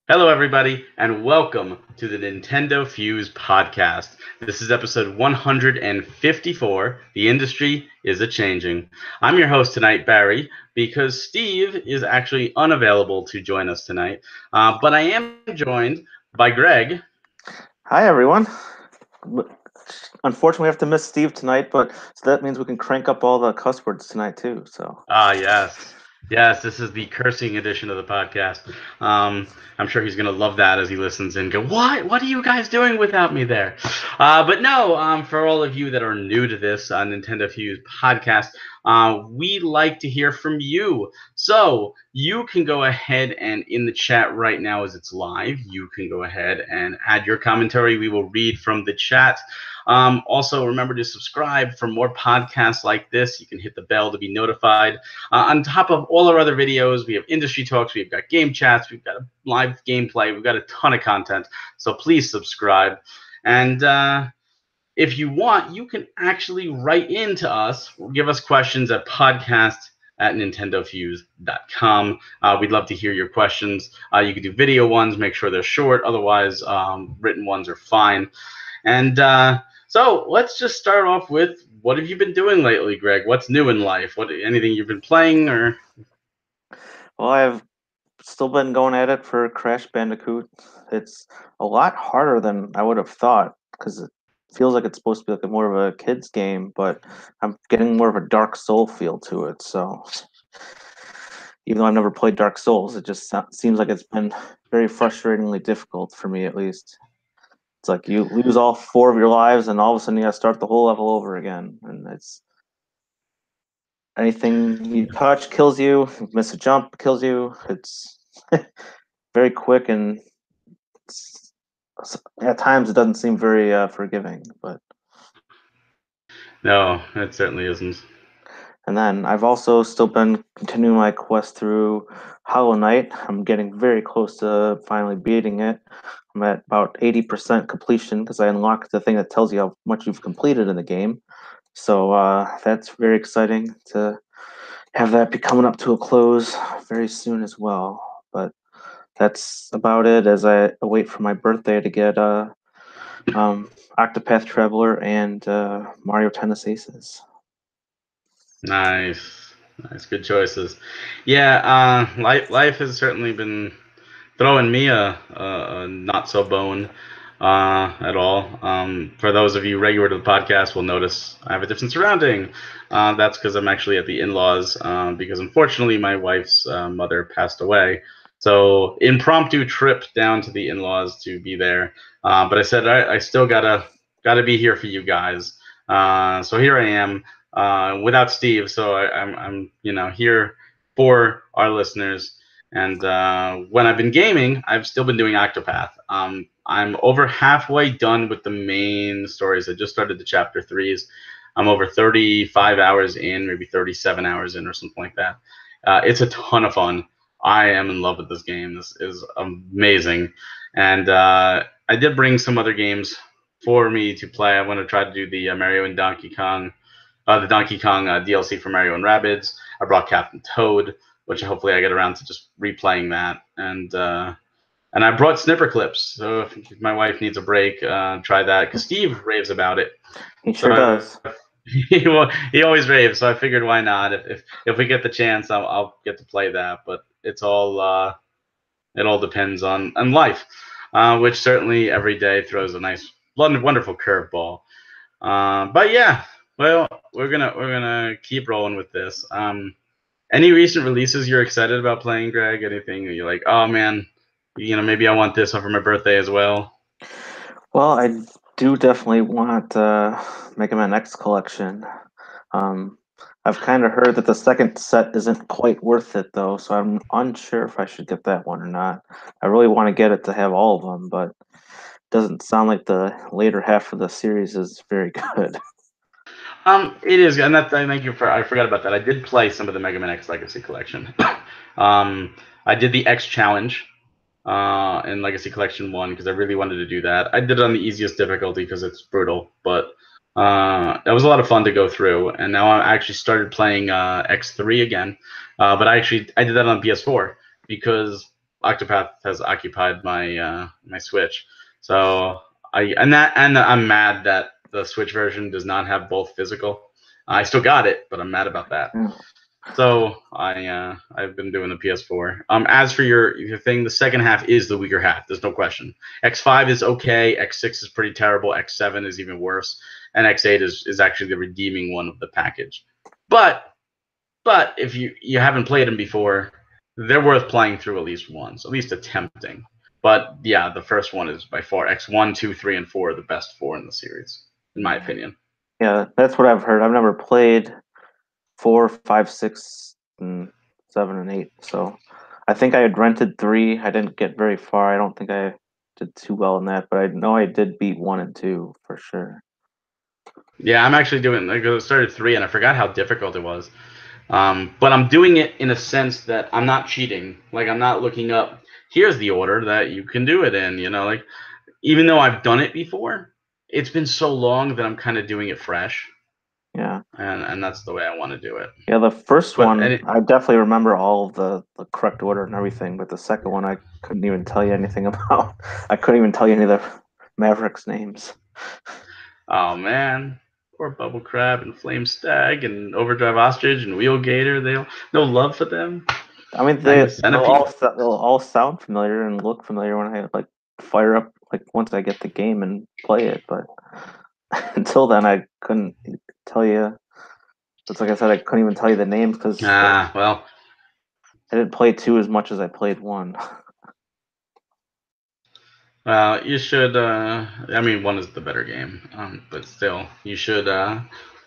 Hello, everybody, and welcome to the NintendoFuse Podcast. This is episode 154. The industry is a changing. I'm your host tonight, Barry, because Steve is actually unavailable to join us tonight. But I am joined by Greg. Hi, everyone. Unfortunately, we have to miss Steve tonight, but so that means we can crank up all the cuss words tonight too. So, Ah, yes. Yes, this is the cursing edition of the podcast. I'm sure he's going to love that as he listens and go, "What? What are you guys doing without me there?" But no, for all of you that are new to this Nintendo Fuse podcast, we like to hear from you. So you can go ahead and in the chat right now as it's live, you can go ahead and add your commentary. We will read from the chat. Also, remember to subscribe for more podcasts like this. You can hit the bell to be notified. On top of all our other videos, we have industry talks, we've got game chats, we've got a live gameplay, we've got a ton of content. So please subscribe. And if you want, you can actually write into us, give us questions at podcast@nintendofuse.com. We'd love to hear your questions. You can do video ones, make sure they're short. Otherwise, written ones are fine. And so let's just start off with what have you been doing lately, Greg? What's new in life? Anything you've been playing or? well, I've still been going at it for Crash Bandicoot. It's a lot harder than I would have thought because it feels like it's supposed to be like more of a kid's game, but I'm getting more of a Dark Soul feel to it. So, even though I've never played Dark Souls, it just seems like it's been very frustratingly difficult for me, at least. It's like you lose all four of your lives, and all of a sudden you got to start the whole level over again, and it's anything you touch kills you. Miss a jump kills you. It's very quick, and at times it doesn't seem very forgiving. But No, it certainly isn't. and then I've also still been continuing my quest through Hollow Knight. I'm getting very close to finally beating it. I'm at about 80% completion because I unlocked the thing that tells you how much you've completed in the game. So that's very exciting to have that be coming up to a close very soon as well. But that's about it as I await for my birthday to get Octopath Traveler and Mario Tennis Aces. Nice, nice, good choices. Yeah, life has certainly been throwing me a not so bone at all. For those of you regular to the podcast, will notice I have a different surrounding. That's because I'm actually at the in-laws because unfortunately my wife's mother passed away. So impromptu trip down to the in-laws to be there. But I said I still gotta be here for you guys. So here I am without Steve. So I'm here for our listeners. And when I've been gaming, I've still been doing Octopath. I'm over halfway done with the main stories. I just started the chapter threes. I'm over 35 hours in, maybe 37 hours in, or something like that. It's a ton of fun. I am in love with this game. This is amazing. And I did bring some other games for me to play. I want to try to do the Mario and Donkey Kong, the Donkey Kong DLC for Mario and Rabbids. I brought Captain Toad, which hopefully I get around to just replaying that. And I brought snipper clips, so if my wife needs a break, try that because Steve raves about it. He sure does. He always raves, so I figured why not? If we get the chance, I'll get to play that. But it all depends on life, which certainly every day throws a nice, wonderful curveball. But yeah, well, we're gonna keep rolling with this. Any recent releases you're excited about playing, Greg? Anything you're like, oh man, maybe I want this for my birthday as well? Well, I do definitely want Mega Man X collection. Um, I've kind of heard that the second set isn't quite worth it though, so I'm unsure if I should get that one or not. I really want to get it to have all of them, but it doesn't sound like the later half of the series is very good. It is, and that thank you for. I forgot about that. I did play some of the Mega Man X Legacy Collection. I did the X Challenge in Legacy Collection 1 because I really wanted to do that. I did it on the easiest difficulty because it's brutal, but it was a lot of fun to go through. And now I actually started playing X3 again, but I did that on PS4 because Octopath has occupied my my Switch. So I'm mad that the Switch version does not have both physical. I still got it, but I'm mad about that. Yeah. So I've been doing the PS4. As for your thing, the second half is the weaker half. There's no question. X5 is okay. X6 is pretty terrible. X7 is even worse, and X8 is actually the redeeming one of the package. But if you haven't played them before, they're worth playing through at least once, at least attempting. But yeah, the first one is by far X1, 2, 3, and 4 are the best four in the series, in my opinion. Yeah, that's what I've heard. I've never played 4, 5, 6, and 7 and 8. So I think I had rented 3. I didn't get very far. I don't think I did too well in that, but I know I did beat 1 and 2 for sure. Yeah, I'm actually doing. Like, I started 3, and I forgot how difficult it was. But I'm doing it in a sense that I'm not cheating. Like, I'm not looking up. Here's the order that you can do it in. Like, even though I've done it before, it's been so long that I'm kind of doing it fresh. Yeah. And that's the way I want to do it. Yeah, the first But one, I definitely remember all of the correct order and everything, but the second one, I couldn't even tell you anything about. I couldn't even tell you any of the Mavericks' names. oh man, poor Bubble Crab and Flame Stag and Overdrive Ostrich and Wheel Gator. They no love for them. I mean, Magnus Centipede. they'll all sound familiar and look familiar when I like fire up, like once I get the game and play it. But until then, I couldn't tell you. It's like I said, I couldn't even tell you the names because Well, I didn't play 2 as much as I played 1. you should. I mean, 1 is the better game, but still, you should.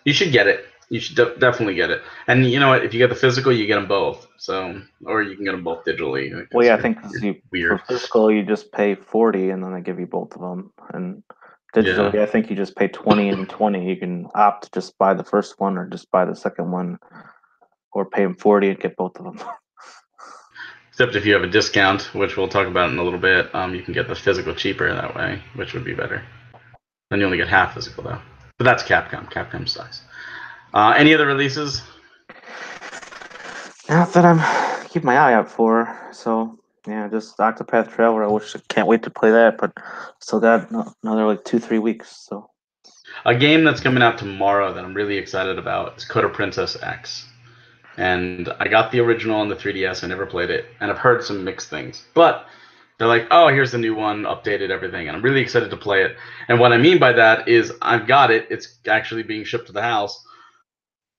You should get it. You should definitely get it. And you know what? If you get the physical, you get them both. So, or you can get them both digitally. Well, yeah, I You're, think you're for weird. physical, you just pay 40 and then they give you both of them. And Yeah. digitally, I think you just pay 20 and 20. You can opt to just buy the first one or just buy the second one or pay them 40 and get both of them. Except if you have a discount, which we'll talk about in a little bit, you can get the physical cheaper that way, which would be better. Then you only get half physical though. But that's Capcom. Capcom sucks. Any other releases? Not that I'm keep my eye out for. So yeah, just Octopath Traveler. I can't wait to play that, but still got another like 2-3 weeks. So A game that's coming out tomorrow that I'm really excited about is Coda Princess X. And I got the original on the 3DS. I never played it, and I've heard some mixed things. But they're like, oh, here's the new one, updated everything, and I'm really excited to play it. And what I mean by that is I've got it. It's actually being shipped to the house.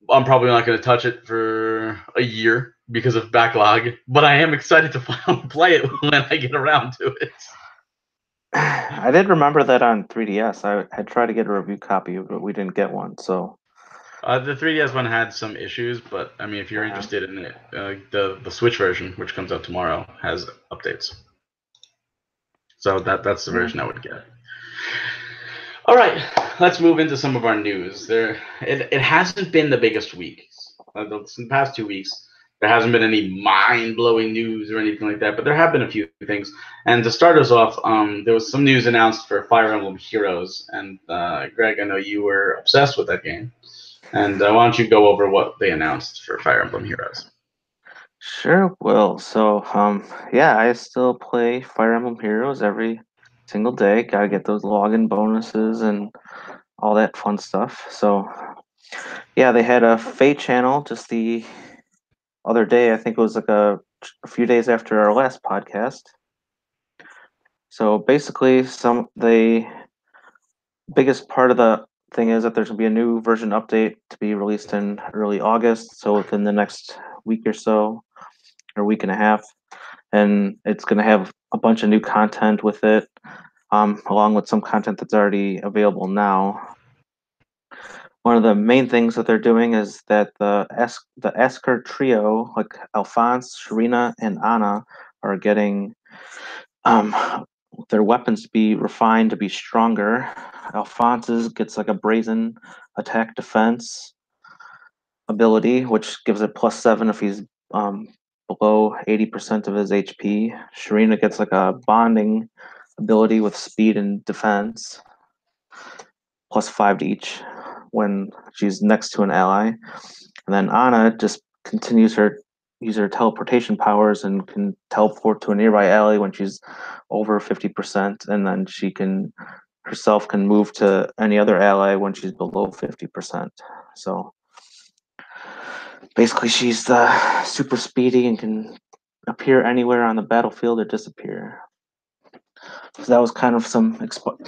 I'm probably not going to touch it for a year because of backlog, but I am excited to finally play it when I get around to it. I did remember that on 3DS. I tried to get a review copy, but we didn't get one. So The 3DS one had some issues, but I mean, if you're interested in it, the Switch version, which comes out tomorrow, has updates. So that's the version I would get. All right, let's move into some of our news. It hasn't been the biggest week. In the past 2 weeks, there hasn't been any mind-blowing news or anything like that, but there have been a few things. And to start us off, there was some news announced for Fire Emblem Heroes, and Greg, I know you were obsessed with that game. And why don't you go over what they announced for Fire Emblem Heroes? sure will. So yeah, I still play Fire Emblem Heroes every single day. Gotta get those login bonuses and all that fun stuff. So yeah, they had a Fate channel just the other day. I think it was like a few days after our last podcast. So basically, the biggest part of the thing is that there's gonna be a new version update to be released in early August. So within the next week or so, or week and a half, and it's gonna have a bunch of new content with it, along with some content that's already available now. One of the main things that they're doing is that the Esker trio, like Alphonse, Sharina, and Anna, are getting um, their weapons to be refined to be stronger. Alphonse's gets like a brazen attack defense ability, which gives it +7 if he's below 80% of his HP. Sharina gets like a bonding ability with speed and defense, +5 to each when she's next to an ally. And then Anna just continues her use her teleportation powers and can teleport to a nearby alley when she's over 50%, and then she can herself can move to any other ally when she's below 50%. So basically, she's super speedy and can appear anywhere on the battlefield or disappear. So that was kind of some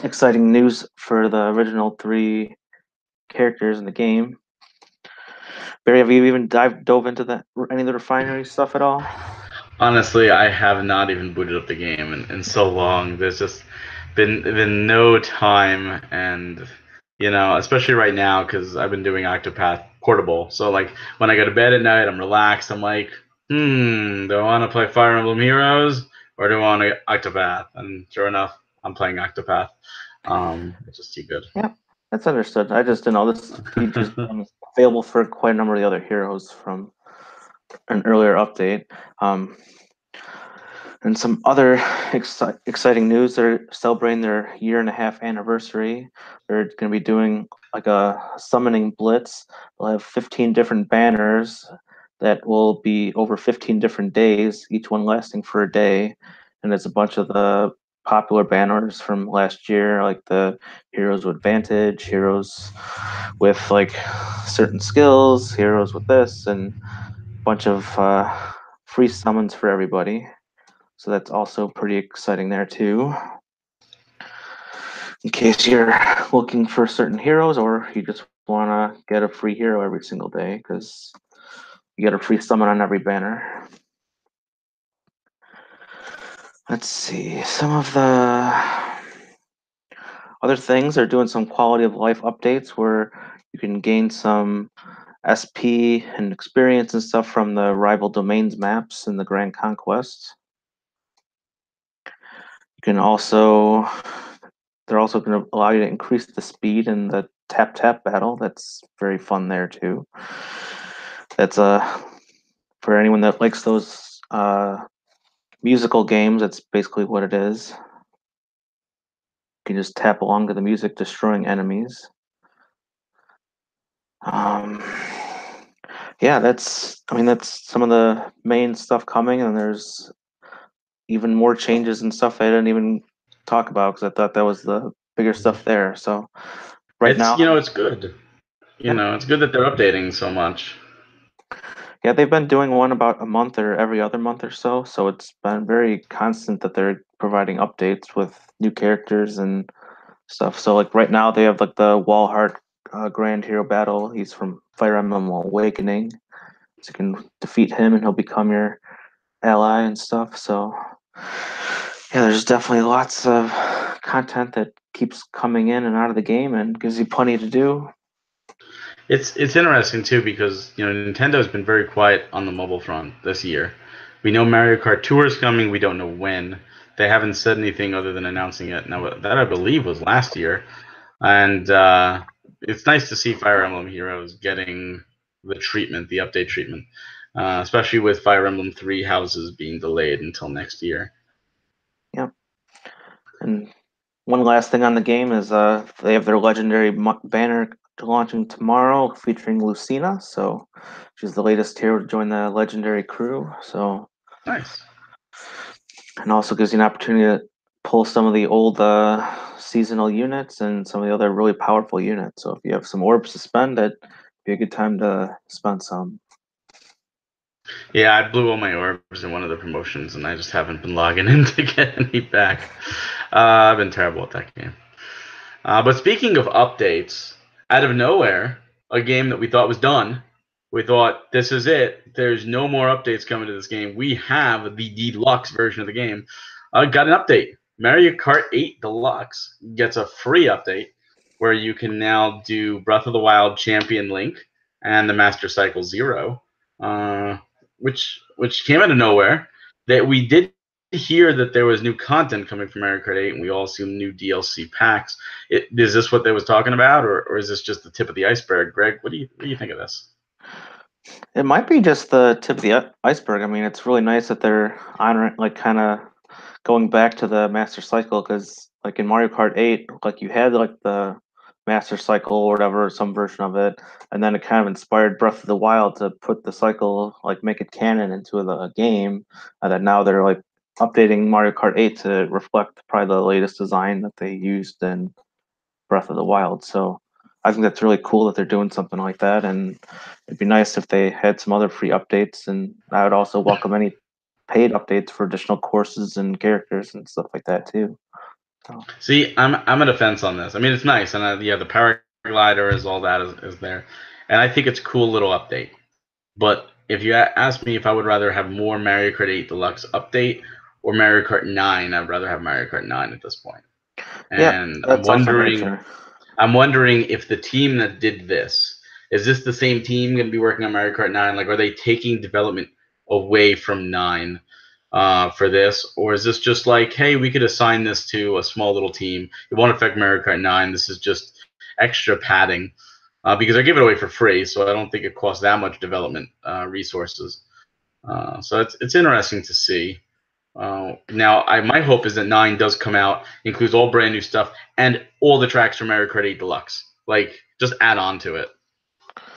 exciting news for the original three characters in the game. Barry, have you even dove into any of the refinery stuff at all? Honestly, I have not even booted up the game in so long. There's just been no time, and especially right now because I've been doing Octopath Portable. So like when I go to bed at night, I'm relaxed. I'm like, do I want to play Fire Emblem Heroes or do I want to Octopath? And sure enough, I'm playing Octopath. It's just too good. Yeah, that's understood. I just didn't know this feature's been available for quite a number of the other heroes from an earlier update. Um, and some other exciting news, they're celebrating their year and a half anniversary. They're going to be doing like a summoning blitz. They'll have 15 different banners that will be over 15 different days, each one lasting for a day. And it's a bunch of the popular banners from last year, like the heroes with Vantage, heroes with like certain skills, heroes with this, and a bunch of free summons for everybody. So that's also pretty exciting there too. In case you're looking for certain heroes or you just want to get a free hero every single day because you get a free summon on every banner. Let's see. Some of the other things are doing some quality of life updates where you can gain some SP and experience and stuff from the rival domains maps in the Grand Conquest. You can also They're also going to allow you to increase the speed in the tap tap battle. That's very fun there too. That's for anyone that likes those musical games. That's basically what it is. You can just tap along to the music, destroying enemies. Um, yeah, that's some of the main stuff coming, and there's even more changes and stuff I didn't even talk about because I thought that was the bigger stuff there. So right It's now, it's good. yeah, It's good that they're updating so much. yeah, they've been doing one about a month or every other month or so. So it's been very constant that they're providing updates with new characters and stuff. So like right now they have like the Walhart Grand Hero Battle. He's from Fire Emblem Awakening. So you can defeat him and he'll become your ally and stuff. So yeah, there's definitely lots of content that keeps coming in and out of the game and gives you plenty to do. It's interesting too because Nintendo's been very quiet on the mobile front this year. We know Mario Kart Tour is coming. We don't know when. They haven't said anything other than announcing it. Now that I believe was last year, and it's nice to see Fire Emblem Heroes getting the treatment, the update treatment, especially with Fire Emblem Three Houses being delayed until next year. Yeah. And one last thing on the game is they have their legendary banner launching tomorrow featuring Lucina. So she's the latest hero to join the legendary crew. So Nice. and also gives you an opportunity to pull some of the old seasonal units and some of the other really powerful units. So if you have some orbs to spend, that'd be a good time to spend some. Yeah, I blew all my orbs in one of the promotions, and I just haven't been logging in to get any back. I've been terrible at that game. But speaking of updates, out of nowhere, a game that we thought was done, we thought this is it. There's no more updates coming to this game. We have the deluxe version of the game. Got an update. Mario Kart 8 Deluxe gets a free update where you can now do Breath of the Wild Champion Link and the Master Cycle Zero, uh, which came out of nowhere. That we did hear that there was new content coming from Mario Kart 8, and we all assumed new DLC packs. Is this what they was talking about, or is this just the tip of the iceberg? Greg, what do you think of this? It might be just the tip of the iceberg. I mean, it's really nice that they're honoring, like, kind of going back to the Master Cycle because, like, in Mario Kart 8, like, you had like the Master Cycle or whatever, some version of it, and then it kind of inspired Breath of the Wild to put the cycle, like make it canon into the game, and that now they're like updating Mario Kart 8 to reflect probably the latest design that they used in Breath of the Wild. So I think that's really cool that they're doing something like that, and it'd be nice if they had some other free updates. And I would also welcome any paid updates for additional courses and characters and stuff like that too. So. See, I'm a defense on this. I mean, it's nice, and yeah, the paraglider is all that is there, and I think it's a cool little update. But if you ask me if I would rather have more Mario Kart 8 Deluxe update or Mario Kart 9, I'd rather have Mario Kart 9 at this point. Yeah, And that's also an answer. I'm wondering if the team that did this is this the same team going to be working on Mario Kart 9? Like, are they taking development away from 9 for this, or is this just like, hey, we could assign this to a small little team? It won't affect Mario Kart 9. This is just extra padding because I give it away for free, so I don't think it costs that much development resources. So it's interesting to see. Now, my hope is that 9 does come out, includes all brand new stuff, and all the tracks from Mario Kart 8 Deluxe. Like, just add on to it.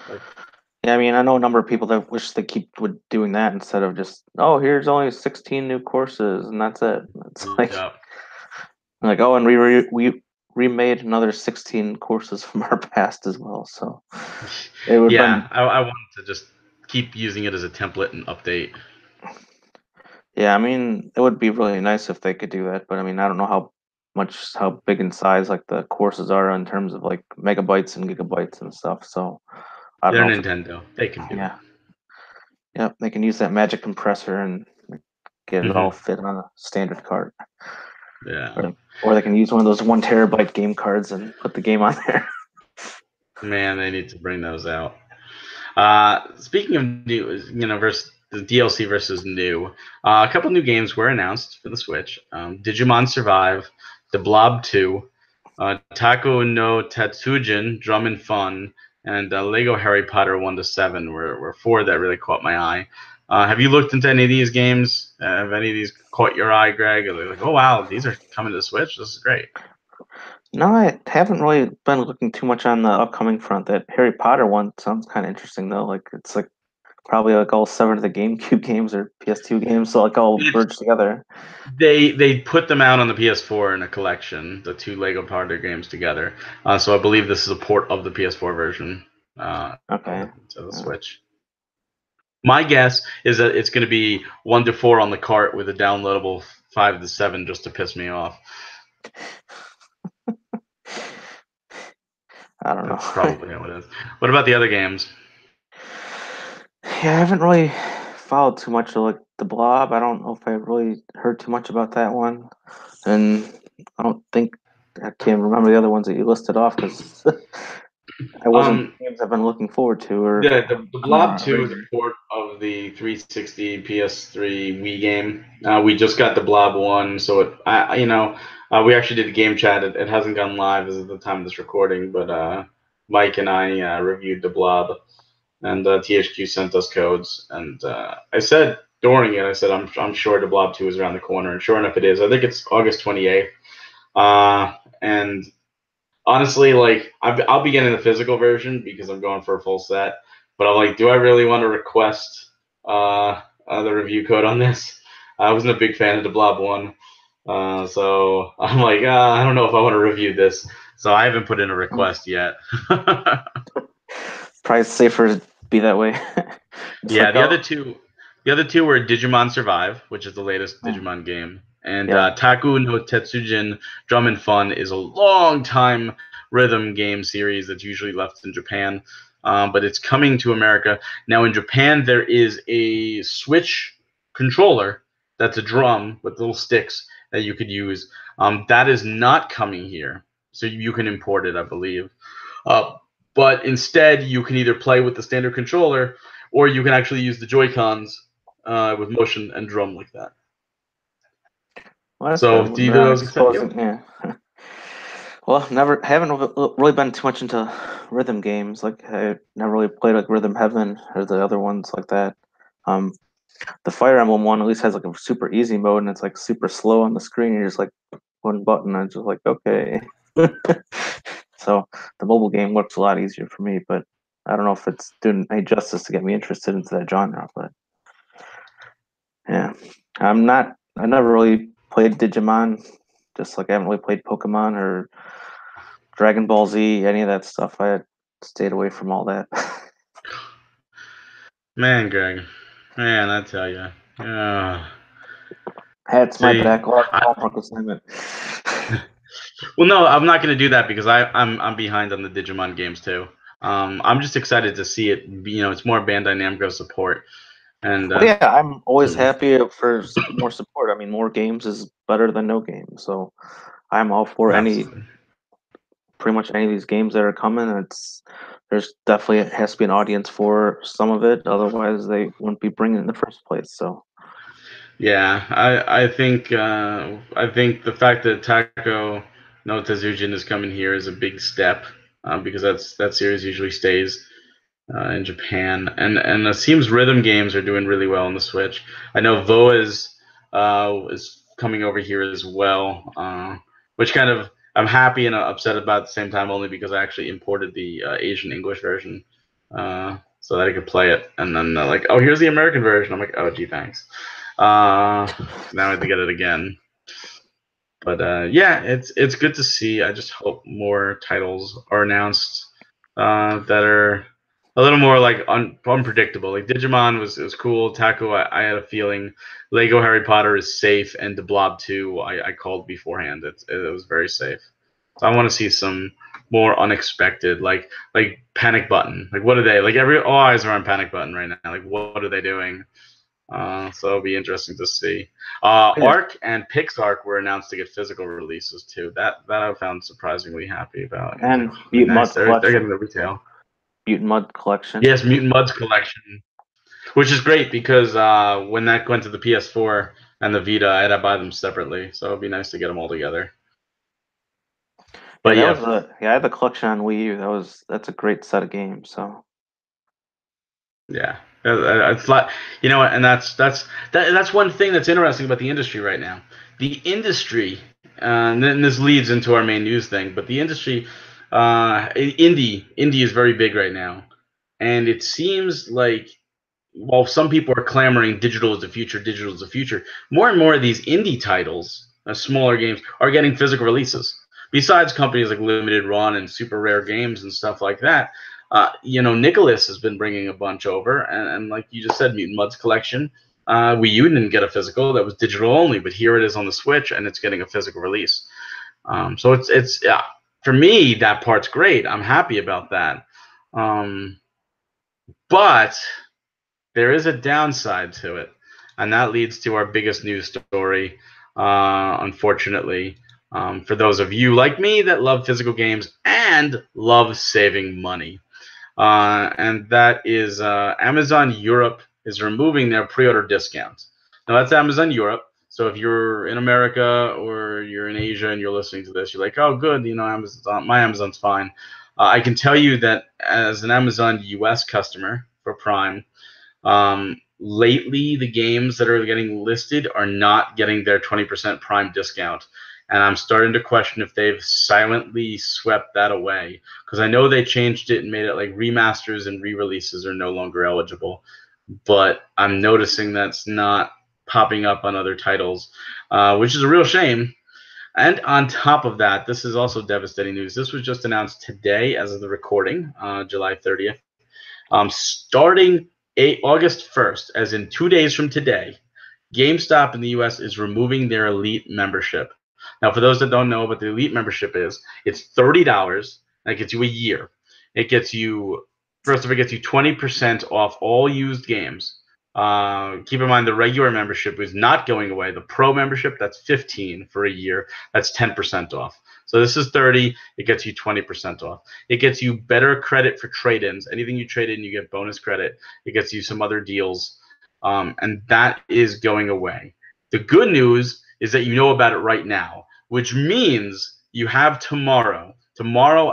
Like, yeah, I mean, I know a number of people that wish they keep doing that instead of just, oh, here's only 16 new courses and that's it. It's yeah. like, oh, and we remade another 16 courses from our past as well. So it would Yeah, been, I wanted to just keep using it as a template and update. yeah, I mean, it would be really nice if they could do that, but I mean, I don't know how big in size like the courses are in terms of like megabytes and gigabytes and stuff. So I don't They're know if, Nintendo. They can do it. yeah, yeah, they can use that magic compressor and get it all Mm-hmm. fit on a standard card. Yeah. Or they can use one of those 1 terabyte game cards and put the game on there. Man, they need to bring those out. Speaking of new, versus the DLC versus new, a couple new games were announced for the Switch. Digimon Survive, The Blob 2, Taco no Tatsujin, Drum and Fun, and Lego Harry Potter 1 to 7 were four that really caught my eye. Have you looked into any of these games? Have any of these caught your eye, Greg? Are they like, oh wow, these are coming to the Switch? This is great. No, I haven't really been looking too much on the upcoming front. That Harry Potter one sounds kind of interesting though. Like it's like probably like all 7 of the GameCube games or PS2 games, so like all merged together. They put them out on the PS4 in a collection, the two Lego Potter games together. So I believe this is a port of the PS4 version Okay. to the Switch. My guess is that it's going to be 1 to 4 on the cart with a downloadable 5 to 7 just to piss me off. I don't That's know. probably how it is. What about the other games? Yeah, I haven't really followed too much of like the Blob. I don't know if I really heard too much about that one, and I don't think I can't remember the other ones that you listed off because I wasn't Um, games I've been looking forward to or Yeah, the on the Blob 2 is a radar. port of the 360 PS3 Wii game. We just got the Blob 1, so we actually did a game chat. It hasn't gone live as of the time of this recording, but Mike and I reviewed the Blob, and THQ sent us codes. And I said during it, I'm sure the Blob 2 is around the corner, and sure enough, it is. I think it's August 28th. And honestly, like I'll be getting the physical version because I'm going for a full set. But I'm like, do I really want to request the review code on this? I wasn't a big fan of the Blob one, so I'm like, I don't know if I want to review this. So I haven't put in a request yet. Probably safer to be that way. Just Yeah, like, oh, the other two were Digimon Survive, which is the latest hmm, Digimon game, and yeah. Taku no Tetsujin Drum and Fun is a long time rhythm game series that's usually left in Japan, but it's coming to America now. In Japan, there is a Switch controller that's a drum with little sticks that you could use. That is not coming here, so you can import it, I believe. Uh, but instead, you can either play with the standard controller or you can actually use the Joy Cons with motion and drum like that. Well, that's So, good. do either of those excite you? Yeah. Well, never haven't really been too much into rhythm games. Like I never really played like Rhythm Heaven or the other ones like that. Um, the Fire Emblem one at least has like a super easy mode and it's like super slow on the screen. You're just like one button and it's just like okay. So the mobile game works a lot easier for me, but I don't know if it's doing any justice to get me interested into that genre. But yeah, I never really played Digimon, just like I haven't really played Pokemon or Dragon Ball Z, any of that stuff. I had stayed away from all that. Man, Greg. Man, I tell you. That's my See, backlog I, homework assignment. well, no, I'm not going to do that because I'm behind on the Digimon games too. I'm just excited to see it. It's more Bandai Namco support, and Well, yeah, I'm always so, happy for more support. I mean, more games is better than no games. So I'm all for absolutely. pretty much any of these games that are coming. There's definitely has to be an audience for some of it, otherwise they wouldn't be bringing it in the first place. So Yeah, I think the fact that Taco no Tezujin is coming here is a big step, because that series usually stays in Japan, and it seems rhythm games are doing really well on the Switch. I know Voa is coming over here as well, which kind of I'm happy and upset about at the same time, only because I actually imported the Asian English version, so that I could play it, and then like, oh, here's the American version. I'm like, oh, gee, thanks. So now I have to get it again. But yeah, it's good to see. I just hope more titles are announced that are a little more like unpredictable. Like Digimon was cool. Taco, I had a feeling. Lego Harry Potter is safe, and The Blob 2 I called beforehand. It was very safe. So I want to see some more unexpected, like Panic Button. Like what are they? Like all eyes are on Panic Button right now. Like what are they doing? So it'll be interesting to see. yeah. Arc and Pixark were announced to get physical releases too. That I found surprisingly happy about. I was like, And oh, Mutant nice. Mud's They're collection, getting the retail. Mutant Mud collection. Yes, Mutant Mud's collection, which is great because when that went to the PS4 and the Vita, I had to buy them separately. So it'd be nice to get them all together. Yeah, But that yeah, was I had the collection on Wii U. That's a great set of games. So yeah, it's like and that's one thing that's interesting about the industry right now. The industry, and then this leads into our main news thing, but the industry, indie is very big right now, and it seems like while some people are clamoring digital is the future, more and more of these indie titles, smaller games, are getting physical releases. Besides companies like Limited Run and Super Rare Games and stuff like that, Nicholas has been bringing a bunch over, and like you just said, Mutant Mud's collection. Wii U didn't get a physical; that was digital only, but here it is on the Switch, and it's getting a physical release. So it's yeah, for me that part's great. I'm happy about that. But there is a downside to it, and that leads to our biggest news story, unfortunately, for those of you like me that love physical games and love saving money. And that is Amazon Europe is removing their pre-order discounts. Now that's Amazon Europe. So if you're in America or you're in Asia and you're listening to this, you're like, oh, good, my Amazon's fine. I can tell you that as an Amazon US customer for Prime, lately, the games that are getting listed are not getting their 20% Prime discount. And I'm starting to question if they've silently swept that away. Because I know they changed it and made it like remasters and re releases are no longer eligible. But I'm noticing that's not popping up on other titles, which is a real shame. And on top of that, this is also devastating news. This was just announced today as of the recording, July 30th. Starting August 1st, as in 2 days from today, GameStop in the US is removing their Elite membership. Now, for those that don't know what the Elite membership is, it's $30. That gets you a year. It gets you, first of all, it gets you 20% off all used games. Keep in mind the regular membership is not going away. The Pro membership, that's 15 for a year. That's 10% off. So this is 30. It gets you 20% off. It gets you better credit for trade-ins. Anything you trade in, you get bonus credit. It gets you some other deals, and that is going away. The good news is that you know about it right now, which means you have tomorrow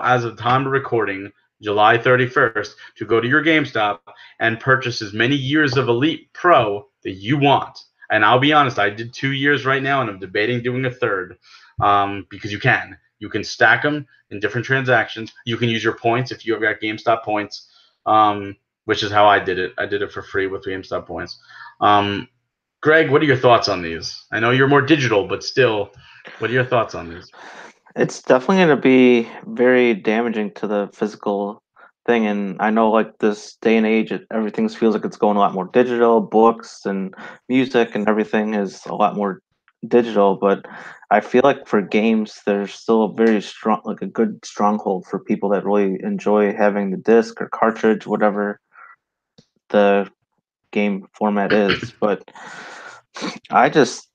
as of time of recording, July 31st, to go to your GameStop and purchase as many years of Elite Pro that you want. And I'll be honest, I did 2 years right now, and I'm debating doing a third, because you can. You can stack them in different transactions. You can use your points if you've got GameStop points, which is how I did it. I did it for free with GameStop points. Greg, what are your thoughts on these? I know you're more digital, but still, what are your thoughts on these? It's definitely going to be very damaging to the physical thing. And I know, like, this day and age, everything feels like it's going a lot more digital. Books and music and everything is a lot more digital. But I feel like for games, there's still a very strong, like a good stronghold for people that really enjoy having the disc or cartridge, whatever the game format is. But I just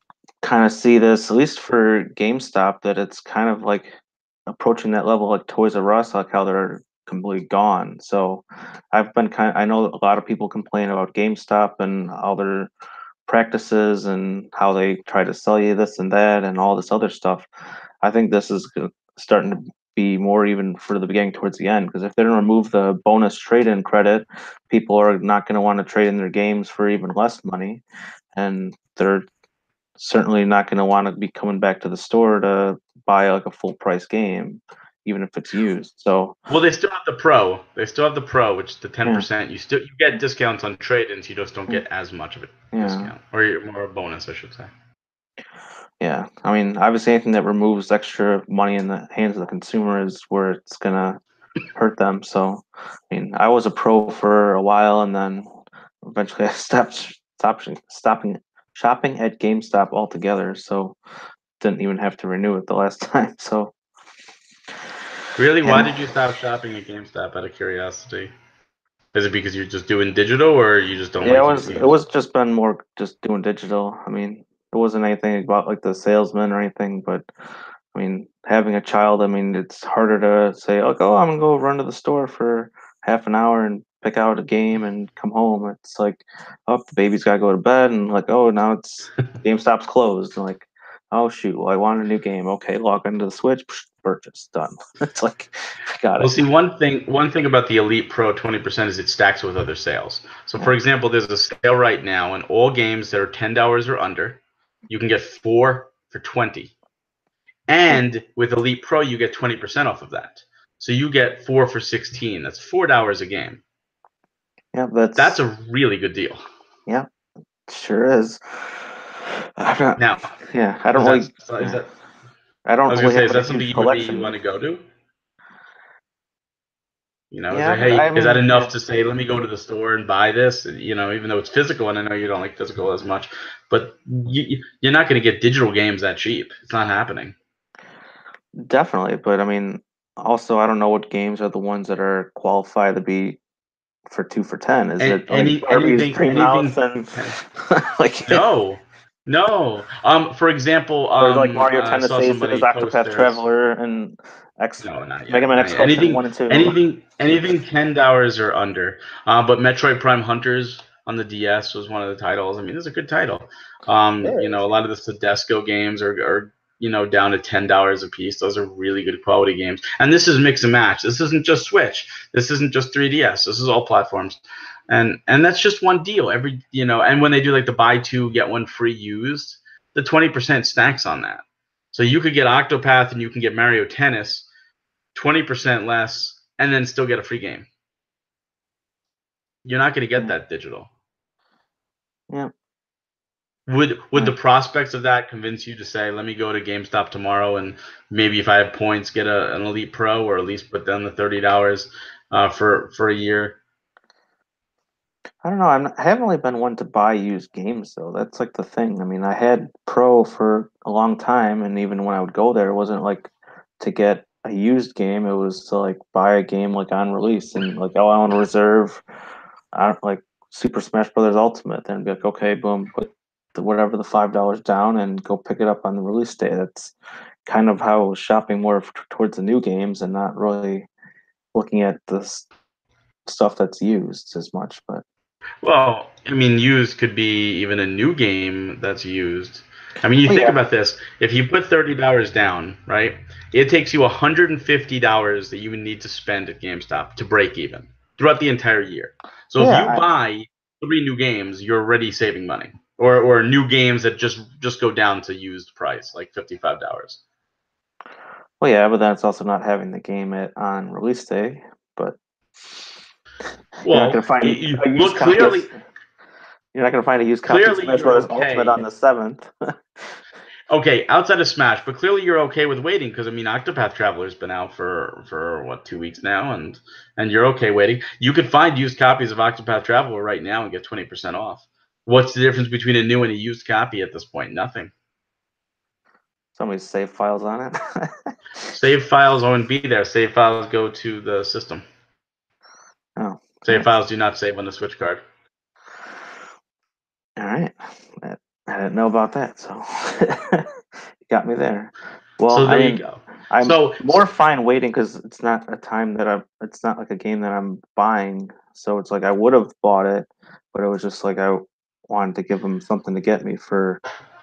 kind of see this, at least for GameStop, that it's kind of like approaching that level like Toys R Us, like how they're completely gone. So I know a lot of people complain about GameStop and all their practices and how they try to sell you this and that and all this other stuff. I think this is starting to be more even for the beginning towards the end, because if they don't remove the bonus trade-in credit, people are not going to want to trade in their games for even less money, and they're certainly not going to want to be coming back to the store to buy like a full price game, even if it's used. So, Well, they still have the Pro. They still have the Pro, which is the yeah, 10%. You get discounts on trade-ins. You just don't get as much of a yeah, discount, or more a bonus, I should say. yeah. I mean, obviously, anything that removes extra money in the hands of the consumer is where it's gonna hurt them. So, I mean, I was a pro for a while, and then eventually I stopping shopping at GameStop altogether. So, didn't even have to renew it the last time. So, Really, why yeah. did you stop shopping at GameStop out of curiosity? Is it because you're just doing digital, or you just don't Yeah, like used it games? was just been more just doing digital. I mean, it wasn't anything about like the salesman or anything, but I mean, having a child, I mean, it's harder to say, like, oh, I'm gonna go run to the store for half an hour and pick out a game and come home. It's like, oh, the baby's gotta go to bed, and like, oh, now it's GameStop's closed. And like, oh shoot, well, I wanted a new game. Okay, log into the Switch, purchase done. It's like, I got Well, it. see, one thing about the Elite Pro 20% is it stacks with other sales. So, Yeah. for example, there's a sale right now, and all games that are $10 or under, you can get 4 for 20. And with Elite Pro, you get 20% off of that. So you get 4 for 16. That's $4 a game. Yeah, That's that's a really good deal. yeah, sure is. I'm not, Now, yeah, I don't is that really, is yeah, that I I don't was gonna really say, have is a that something huge you would be want collection. to go to? Is Yeah, it, hey, I is that mean, enough yeah, to say, let me go to the store and buy this? Even though it's physical, and I know you don't like physical as much, but you're not going to get digital games that cheap. It's not happening. definitely. But I mean, also, I don't know what games are the ones that are qualified to be for 2 for 10. Is And it like Barbie's Dream House and like, no, no. For example, or like Mario I Tennis saw Aces, somebody post Octopath theirs. Traveler, and X No, not Mega yet. Man Not yet. XL Anything, 1 and 2. $10 or under. But Metroid Prime Hunters on the DS was one of the titles. I mean, it's a good title. There A is. lot of the Tedesco games are down to $10 a piece. Those are really good quality games. And this is mix and match. This isn't just Switch. This isn't just 3DS. This is all platforms. And that's just one deal. And when they do like the buy two get one free used, the 20% stacks on that. So you could get Octopath and you can get Mario Tennis 20% less, and then still get a free game. You're not going to get Yeah, that digital. yeah, Would yeah. the prospects of that convince you to say, let me go to GameStop tomorrow and maybe if I have points, get an Elite Pro, or at least put down the $30 for a year? I don't know. I haven't really been one to buy used games though. That's like the thing. I mean, I had Pro for a long time, and even when I would go there, it wasn't like to get a used game. It was to like buy a game like on release and like, oh, I want to reserve, I don't like Super Smash Brothers Ultimate. Then be like, okay, boom, put whatever the $5 down and go pick it up on the release day. That's kind of how I was shopping more towards the new games and not really looking at the stuff that's used as much. But Well, I mean, used could be even a new game that's used. I mean, you oh think yeah, about this. If you put $30 down, right, it takes you $150 that you would need to spend at GameStop to break even throughout the entire year. So if yeah, you buy 3 new games, you're already saving money. Or new games that just go down to used price, like $55. Well, yeah, but then it's also not having the game on release day. But you're not Well, going to find a well, used copy of. clearly, You're not going to find a used copy of clearly Smash you're Bros. Ultimate okay. on the 7th. Okay, outside of Smash, but clearly you're okay with waiting because I mean, Octopath Traveler's been out for what 2 weeks now, and you're okay waiting. You could find used copies of Octopath Traveler right now and get 20% off. What's the difference between a new and a used copy at this point? Nothing. Somebody's save files on it. Save files won't be there. Save files go to the system. Oh, Save okay. files do not save on the Switch card. All right. I didn't know about that, so you got me there. Well, So I there you mean, go. I'm So more fine waiting because it's not a time that it's not like a game that I'm buying. So it's like I would have bought it, but it was just like I wanted to give them something to get me for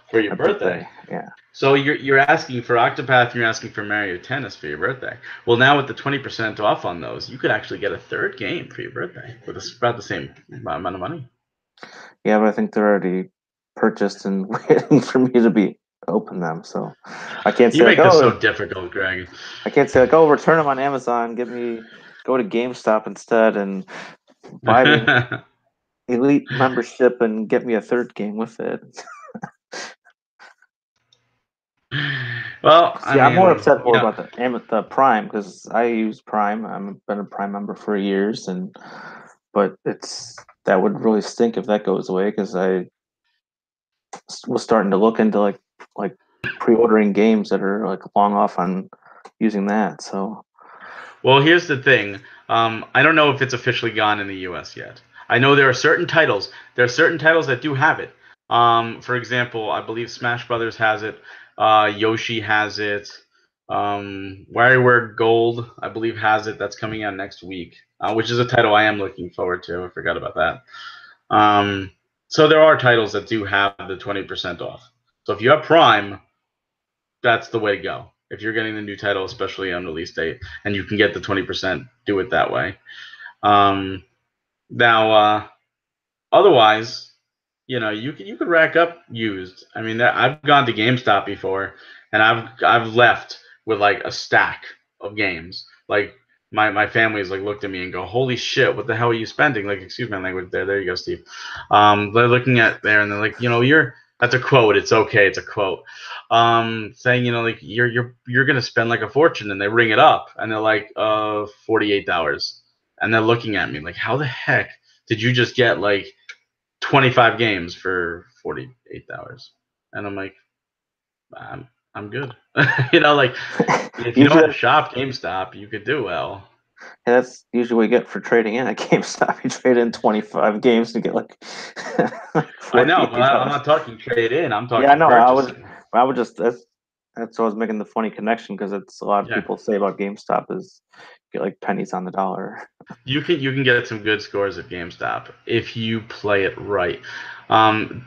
for your my birthday. birthday. Yeah. So you're asking for Octopath, you're asking for Mario Tennis for your birthday. Well, now with the 20% off on those, you could actually get a third game for your birthday with about the same amount of money. Yeah, but I think they're already purchased and waiting for me to be open them. So I can't You say like, make this so oh, difficult, Greg. I can't say like, oh, return them on Amazon. Go to GameStop instead and buy the Elite membership and get me a third game with it. Well, I See, I'm more mean, upset more about the Prime because I use Prime. I've been a Prime member for years, but that would really stink if that goes away because I was starting to look into like pre-ordering games that are like long off on using that. So well, here's the thing. I don't know if it's officially gone in the U.S. yet. I know there are certain titles. There are certain titles that do have it. For example, I believe Smash Brothers has it. Yoshi has it. WarioWare Gold, I believe, has it. That's coming out next week, which is a title I am looking forward to. I forgot about that. So there are titles that do have the 20% off. So if you have Prime, that's the way to go. If you're getting the new title, especially on release date, and you can get the 20%, do it that way. Now, otherwise, you could rack up used. I mean, I've gone to GameStop before, and I've left with like a stack of games. Like my family's like looked at me and go, "Holy shit, what the hell are you spending?" Like, excuse my language there. There you go, Steve. They're looking at there and they're like, that's a quote. It's okay. It's a quote. Saying, like you're gonna spend like a fortune, and they ring it up and they're like, $48, and they're looking at me like, how the heck did you just get like 25 games for $48? And I'm like, I'm good. Like if you know how usually to shop GameStop, you could do well. that's usually what you get for trading in at GameStop. You trade in 25 games to get like I know, but I'm $48. not talking trade in. I'm Yeah, I talking know. purchasing. I would just that's why I was making the funny connection because it's a lot of Yeah, people say about GameStop is get like pennies on the dollar. you can get some good scores at GameStop if you play it right.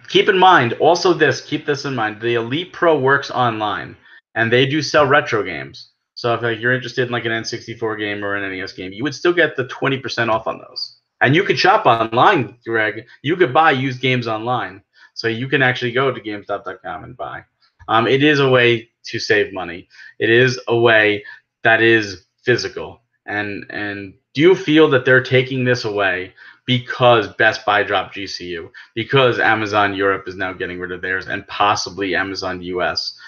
Keep in mind also this. Keep this in mind. The Elite Pro works online, and they do sell retro games. So if like, you're interested in like an N64 game or an NES game, you would still get the 20% off on those. And you could shop online, Greg. You could buy used games online, so you can actually go to GameStop.com and buy. It is a way to save money. It is a way that is physical. And do you feel that they're taking this away because Best Buy dropped GCU, because Amazon Europe is now getting rid of theirs, and possibly Amazon US?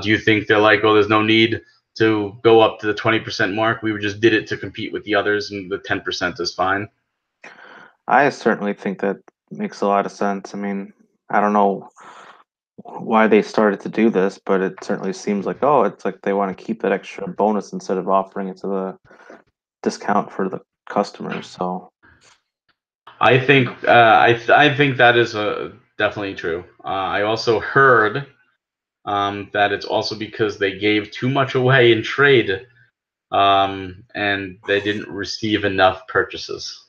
Do you think they're like, oh, there's no need to go up to the 20% mark? We just did it to compete with the others, and the 10% is fine. I certainly think that makes a lot of sense. I mean, I don't know why they started to do this, but it certainly seems like it's like they want to keep that extra bonus instead of offering it to the discount for the customers. So I think that is definitely true. I also heard that it's also because they gave too much away in trade, and they didn't receive enough purchases.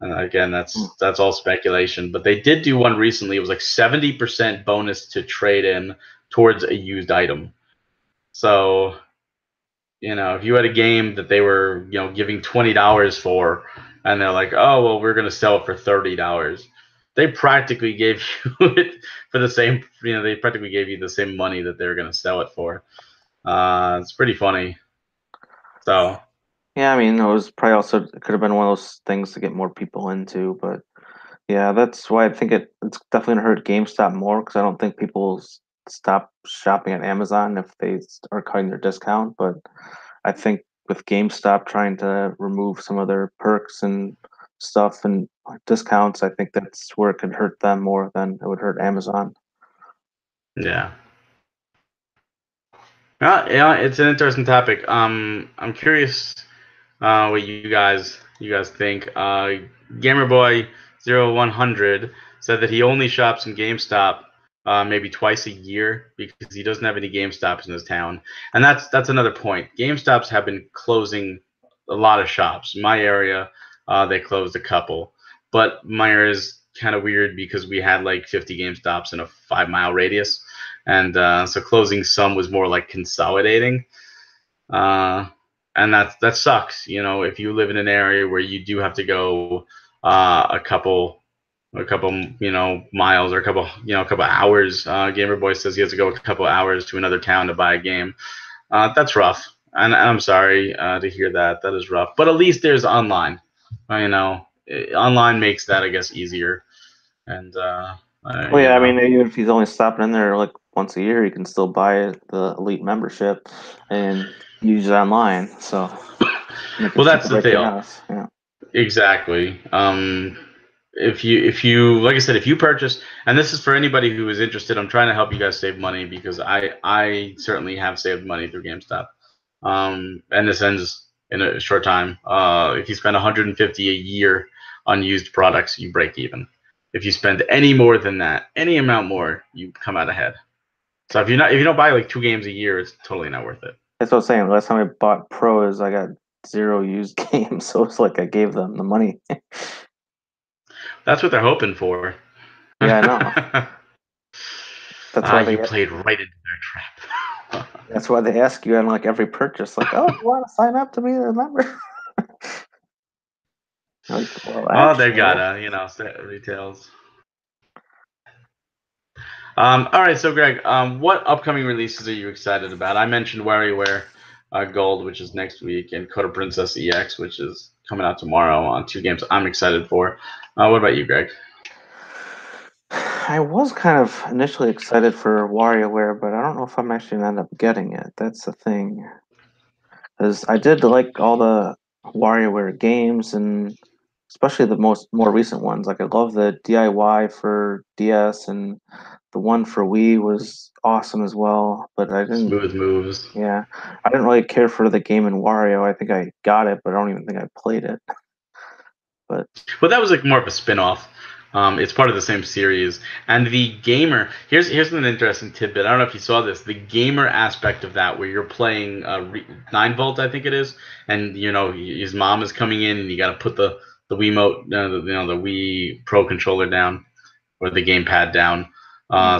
Again, that's all speculation, but they did do one recently. It was like 70% bonus to trade in towards a used item. So, if you had a game that they were, giving $20 for, and they're like, oh, well, we're going to sell it for $30, they practically gave you it for the same, they practically gave you the same money that they were going to sell it for. It's pretty funny. So Yeah, I mean, it was probably also it could have been one of those things to get more people into, but yeah, that's why I think it's definitely gonna hurt GameStop more because I don't think people stop shopping at Amazon if they are cutting their discount. But I think with GameStop trying to remove some of their perks and stuff and discounts, I think that's where it could hurt them more than it would hurt Amazon. yeah. Yeah, it's an interesting topic. I'm curious what you guys think. GamerBoy0100 said that he only shops in GameStop maybe twice a year because he doesn't have any GameStops in his town, and that's another point. GameStops have been closing a lot of shops. In my area, they closed a couple, but my area is kind of weird because we had like 50 GameStops in a 5 mile radius, and so closing some was more like consolidating. Uh, and that sucks. If you live in an area where you do have to go a couple miles or a couple hours. Gamer Boy says he has to go a couple hours to another town to buy a game. That's rough, and I'm sorry to hear that. That is rough, but at least there's online. Online makes that, I guess, easier. And Well, yeah, I mean, even if he's only stopping in there like once a year, he can still buy the elite membership and use it online. So make it well, cheaper that's the right to your deal. house. Yeah. Exactly. If you like I said, if you purchase, and this is for anybody who is interested, I'm trying to help you guys save money because I certainly have saved money through GameStop. And this ends in a short time. If you spend 150 a year on used products, you break even. If you spend any more than that, any amount more, you come out ahead. So if you don't buy like 2 games a year, it's totally not worth it. That's what I'm saying. Last time I bought Pros, I got zero used games, so it's like I gave them the money. That's what they're hoping for. Yeah, I know. That's why You they played right into their trap. that's why they ask you on like every purchase, like, oh, you want to sign up to be a member? Like, well, Oh, they actually, gotta, set retails. All right, so Greg, what upcoming releases are you excited about? I mentioned WarioWare Gold, which is next week, and Coda Princess EX, which is coming out tomorrow on 2 games I'm excited for. What about you, Greg? I was kind of initially excited for WarioWare, but I don't know if I'm actually gonna end up getting it. That's the thing. Because I did like all the WarioWare games and especially the more recent ones. Like I love the DIY for DS and the one for Wii was awesome as well. But I didn't, Smooth moves. yeah, I didn't really care for the game in Wario. I think I got it, but I don't even think I played it. But Well, that was like more of a spin-off. It's part of the same series, and the gamer. Here's an interesting tidbit. I don't know if you saw this. The gamer aspect of that, where you're playing 9 volt, I think it is, and his mom is coming in, and you got to put the Wiimote, the Wii Pro controller down or the gamepad down,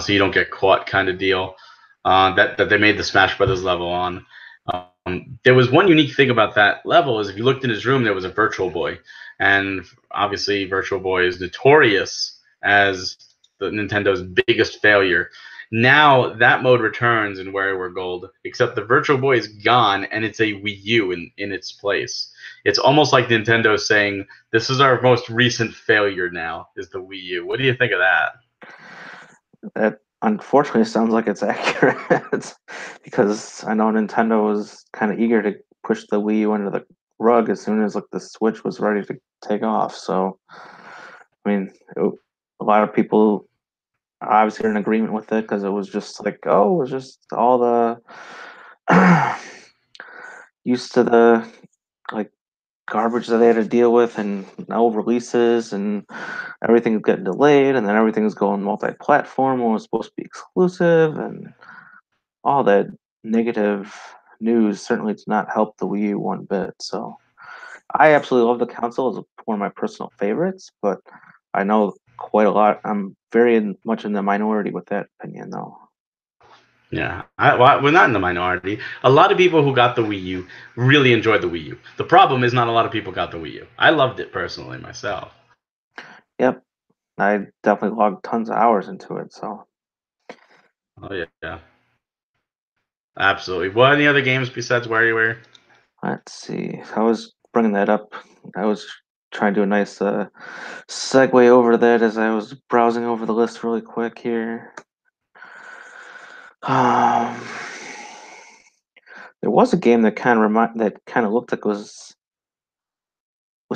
so you don't get caught, kind of deal. That they made the Smash Brothers level on. There was one unique thing about that level is if you looked in his room, there was a Virtual Boy, and obviously Virtual Boy is notorious as the Nintendo's biggest failure. Now that mode returns in WarioWare Gold, except the Virtual Boy is gone and it's a Wii U in its place. It's almost like Nintendo saying, "This is our most recent failure. Now is the Wii U." What do you think of that? that unfortunately sounds like it's accurate because I know Nintendo was kind of eager to push the Wii U under the rug as soon as like the Switch was ready to take off. So, I mean, a lot of people obviously are in agreement with it because it was just like, oh, it was just all the used to the like garbage that they had to deal with and no releases and everything's getting delayed and then everything's going multi-platform when it was supposed to be exclusive and all that negative news certainly did not help the Wii U one bit. So I absolutely love the console. It's one of my personal favorites, but I know quite a lot. I'm very much in the minority with that opinion, though. Yeah, well, we're not in the minority. A lot of people who got the Wii U really enjoyed the Wii U. The problem is not a lot of people got the Wii U. I loved it personally myself. Yep, I definitely logged tons of hours into it. So Oh yeah, yeah. Absolutely. What any other games besides WarioWare? Let's see. I was bringing that up. I was trying to do a nice segue over that as I was browsing over the list really quick here. Um, there was a game that kind of looked like was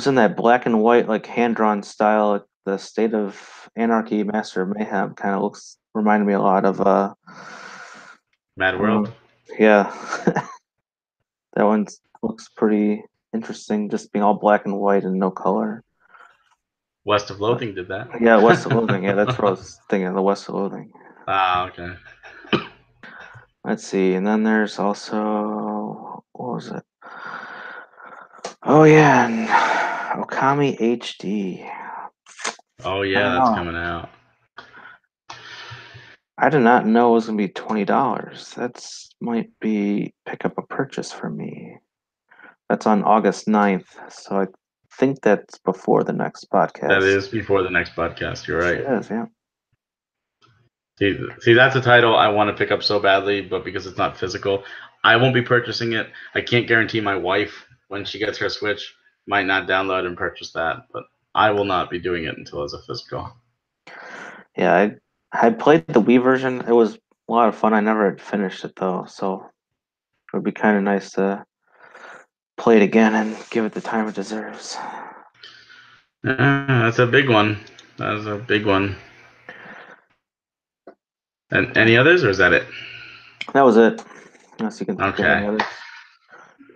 in that black and white like hand drawn style. Like the State of Anarchy, Master of Mayhem kind of looks reminded me a lot of Mad uh World? yeah. That one looks pretty interesting, just being all black and white and no color. West of But Loathing did that. yeah, West of Loathing. Yeah, that's what I was thinking. The West of Loathing. Ah, okay. Let's see, and then there's also what was it? Oh yeah, and Okami HD. Oh I yeah, don't that's know. coming out. I did not know it was gonna be $20. That's might be pick up a purchase for me. That's on August 9th, so I think that's before the next That podcast. is before the next podcast. You're It right. is, yeah. See, that's a title I want to pick up so badly, but because it's not physical, I won't be purchasing it. I can't guarantee my wife, when she gets her Switch, might not download and purchase that, but I will not be doing it until it's a physical. Yeah, I played the Wii version. It was a lot of fun. I never had finished it though, so it would be kind of nice to play it again and give it the time it deserves. That's a big one. That's a big one. And any others, or is that it? That was it. Unless you can think of any Okay.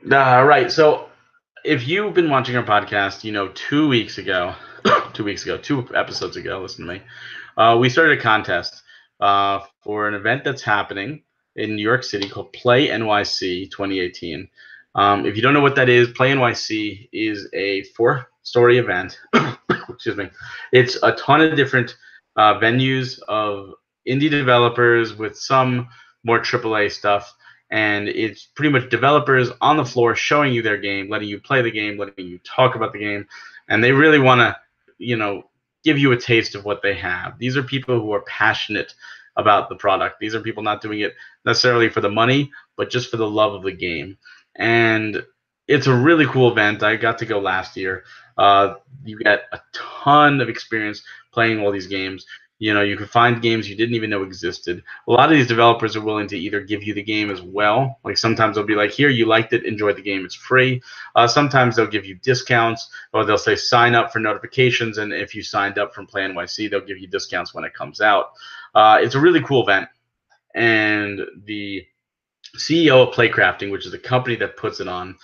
others. Right. So if you've been watching our podcast, 2 weeks ago, 2 weeks ago, 2 episodes ago, listen to me, we started a contest for an event that's happening in New York City called Play NYC 2018. If you don't know what that is, Play NYC is a four-story event. Excuse me. It's a ton of different venues of indie developers with some more AAA stuff, and it's pretty much developers on the floor showing you their game, letting you play the game, letting you talk about the game, and they really want to, give you a taste of what they have. These are people who are passionate about the product. These are people not doing it necessarily for the money, but just for the love of the game. And it's a really cool event. I got to go last year. You get a ton of experience playing all these games. You can find games you didn't even know existed. A lot of these developers are willing to either give you the game as well. Like sometimes they'll be like, here, you liked it, enjoy the game, it's free. Sometimes they'll give you discounts, or they'll say sign up for notifications, and if you signed up from Play NYC, they'll give you discounts when it comes out. It's a really cool event, and the CEO of Playcrafting, which is the company that puts it on,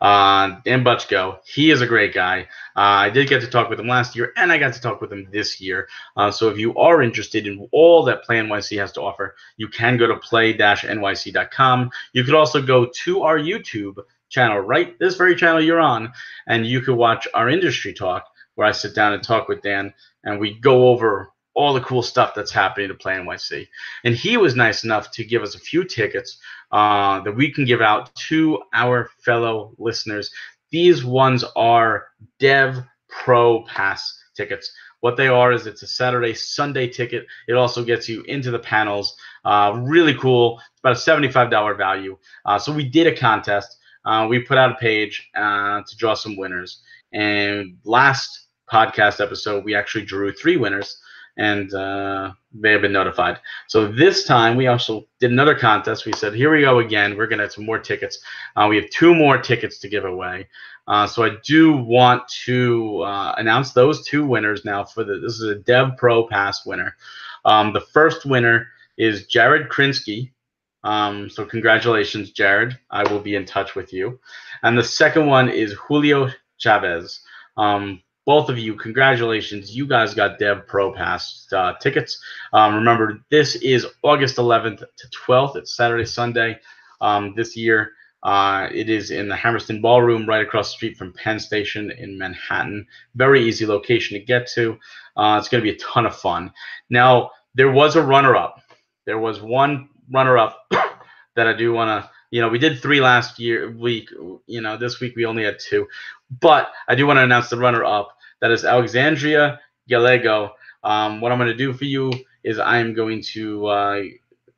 Dan Butchko. He is a great guy. I did get to talk with him last year, and I got to talk with him this year. So if you are interested in all that Play NYC has to offer, you can go to play-nyc.com. You could also go to our YouTube channel, right? This very channel you're on, and you could watch our industry talk, where I sit down and talk with Dan, and we go over all the cool stuff that's happening to Play NYC. And he was nice enough to give us a few tickets that we can give out to our fellow listeners. These ones are Dev Pro Pass tickets. What they are is it's a Saturday, Sunday ticket. It also gets you into the panels. Really cool. It's about a $75 value. So we did a contest. We put out a page to draw some winners. And last podcast episode, we actually drew 3 winners, and they have been notified. So this time we also did another contest. We said, here we go again. We're going to have some more tickets. We have 2 more tickets to give away. So I do want to announce those 2 winners now. This is a Dev Pro Pass winner. The first winner is Jared Krinsky. So congratulations, Jared. I will be in touch with you. And the second one is Julio Chavez. Both of you, congratulations. You guys got Dev Pro Pass tickets. Remember, this is August 11th to 12th. It's Saturday, Sunday this year. It is in the Hammerstein Ballroom right across the street from Penn Station in Manhattan. Very easy location to get to. It's going to be a ton of fun. Now, there was a runner-up. There was one runner-up that I do want to, we did 3 last week. This week we only had 2. But I do want to announce the runner-up. That is Alexandria Gallego. What I'm going to do for you is I am going to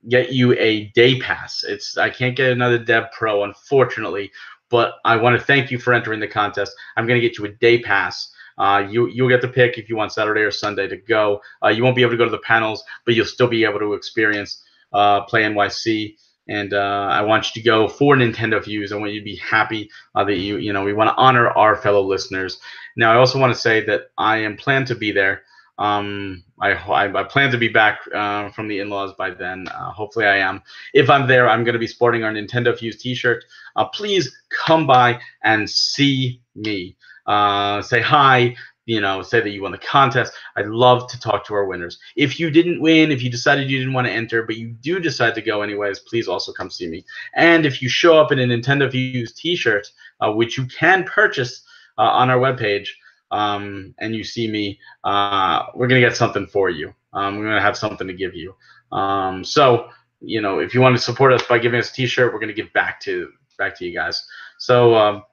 get you a day pass. I can't get another Dev Pro, unfortunately, but I want to thank you for entering the contest. I'm going to get you a day pass. You'll get to pick if you want Saturday or Sunday to go. You won't be able to go to the panels, but you'll still be able to experience Play NYC. And I want you to go for NintendoFuse. I want you to be happy that we want to honor our fellow listeners. Now, I also want to say that I am planned to be there. I plan to be back from the in-laws by then. Hopefully I am. If I'm there, I'm going to be sporting our NintendoFuse t-shirt. Please come by and see me. Say hi, say that you won the contest. I'd love to talk to our winners. If you didn't win, if you decided you didn't want to enter, but you do decide to go anyways, please also come see me. And if you show up in a NintendoFuse t-shirt, which you can purchase on our webpage, and you see me, we're going to get something for you. We're going to have something to give you. So, if you want to support us by giving us a t-shirt, we're going to give back to you guys. So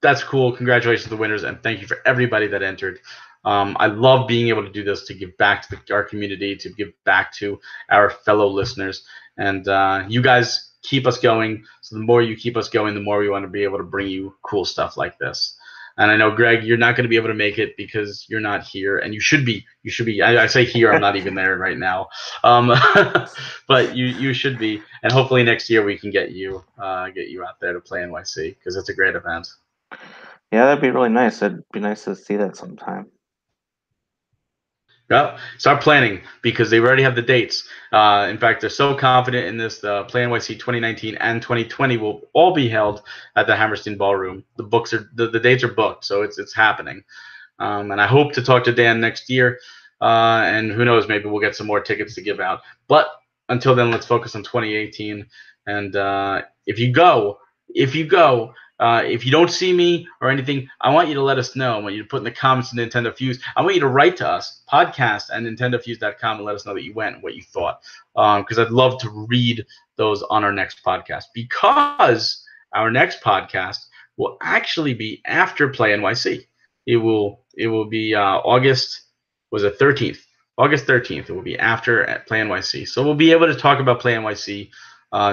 that's cool. Congratulations to the winners, and thank you for everybody that entered. I love being able to do this, to give back to our community, to give back to our fellow listeners. And you guys keep us going. So the more you keep us going, the more we want to be able to bring you cool stuff like this. And I know, Greg, you're not going to be able to make it because you're not here, and you should be. You should be. I say here, I'm not even there right now, but you should be. And hopefully next year we can get you out there to play NYC, because it's a great event. Yeah, that'd be really nice. It'd be nice to see that sometime. Well, start planning, because they already have the dates. In fact, they're so confident in this. Play NYC 2019 and 2020 will all be held at the Hammerstein Ballroom. The dates are booked, so it's happening. And I hope to talk to Dan next year. And who knows, maybe we'll get some more tickets to give out. But until then, let's focus on 2018. And if you go, if you don't see me or anything, I want you to let us know. I want you to put in the comments to NintendoFuse. I want you to write to us, podcast@nintendofuse.com, and let us know that you went and what you thought. Because I'd love to read those on our next podcast. Because our next podcast will actually be after Play NYC. It will be August 13th. August 13th. It will be after Play NYC. So we'll be able to talk about Play NYC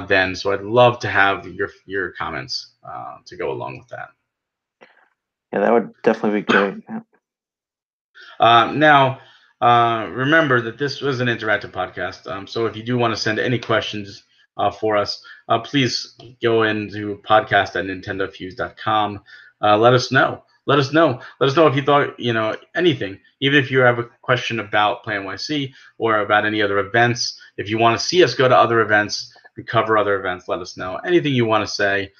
then. So I'd love to have your comments to go along with that. Yeah, that would definitely be great. Now, remember that this was an interactive podcast. So if you do want to send any questions for us, please go into podcast@nintendofuse.com. Let us know. Let us know if you thought, anything. Even if you have a question about Play NYC or about any other events. If you want to see us go to other events and cover other events, let us know. Anything you want to say,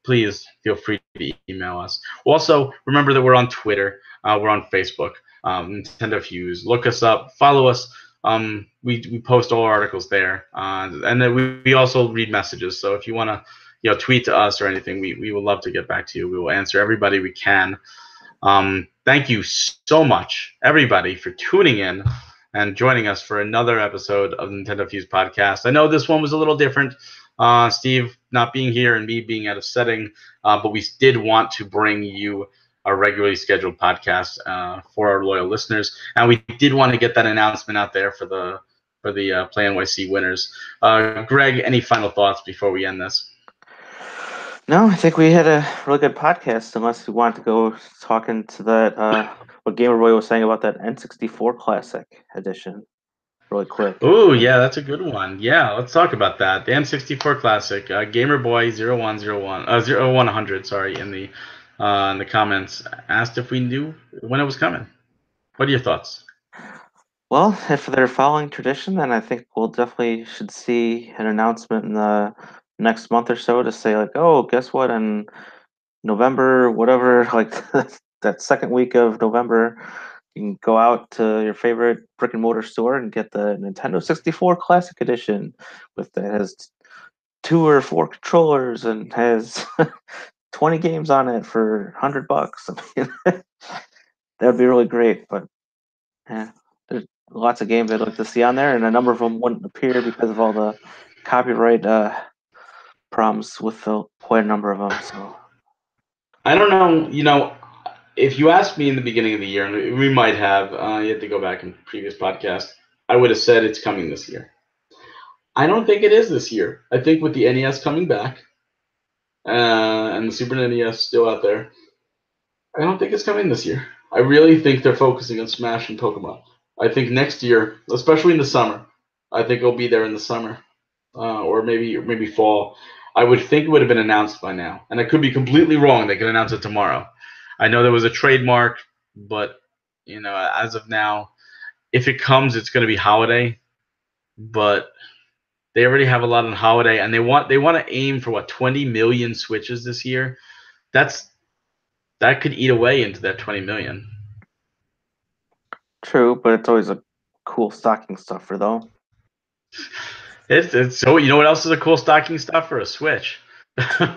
please feel free to email us. Also, remember that we're on Twitter. We're on Facebook, NintendoFuse. Look us up. Follow us. We post all articles there. And then we also read messages. So if you want to tweet to us or anything, we would love to get back to you. We will answer everybody we can. Thank you so much, everybody, for tuning in and joining us for another episode of the NintendoFuse Podcast. I know this one was a little different, Steve not being here and me being out of setting, but we did want to bring you a regularly scheduled podcast for our loyal listeners, and we did want to get that announcement out there for the Play NYC winners. Greg, any final thoughts before we end this? No, I think we had a really good podcast, unless you want to go talking to that, what Gamer Boy was saying about that N64 Classic Edition really quick. Oh, yeah, that's a good one. Yeah, let's talk about that. The N64 Classic, Gamer Boy 0100, sorry, in the comments, asked if we knew when it was coming. What are your thoughts? Well, if they're following tradition, then I think we'll definitely should see an announcement in the next month or so to say, like, oh, guess what, in November, whatever, like that second week of November, you can go out to your favorite brick and mortar store and get the Nintendo 64 Classic Edition that has 2 or 4 controllers and has 20 games on it for $100. I mean, that would be really great, but yeah, there's lots of games I'd like to see on there, and a number of them wouldn't appear because of all the copyright problems with quite a number of them. So I don't know. If you asked me in the beginning of the year, and we might have, you have to go back in previous podcast, I would have said it's coming this year. I don't think it is this year. I think with the NES coming back and the Super NES still out there, I don't think it's coming this year. I really think they're focusing on Smash and Pokemon. I think next year, especially in the summer, I think it'll be there in the summer, or maybe fall. I would think it would have been announced by now, and I could be completely wrong. They could announce it tomorrow. I know there was a trademark, but as of now, if it comes, it's going to be holiday. But they already have a lot on holiday, and they want to aim for what 20 million Switches this year. That could eat away into that 20 million. True, but it's always a cool stocking stuffer, though. It's so what else is a cool stocking stuffer? A Switch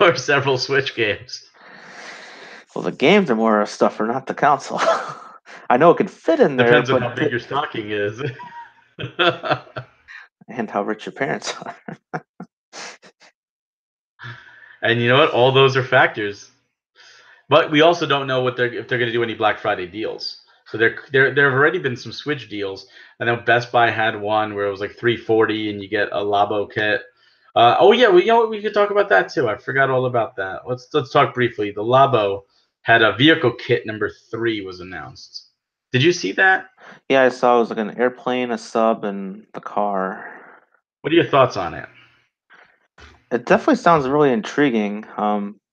or several Switch games. Well, the games are more a stuffer, not the console. I know it could fit in there, Depends on but how big your stocking is. and how rich your parents are. And you know what? All those are factors. But we also don't know if they're going to do any Black Friday deals. So there have already been some Switch deals. I know Best Buy had one where it was like $340 and you get a Labo kit. Oh yeah, we could talk about that too. I forgot all about that. Let's talk briefly. The Labo had a vehicle kit number 3 was announced. Did you see that? Yeah, I saw it was like an airplane, a sub, and the car. What are your thoughts on it? It definitely sounds really intriguing.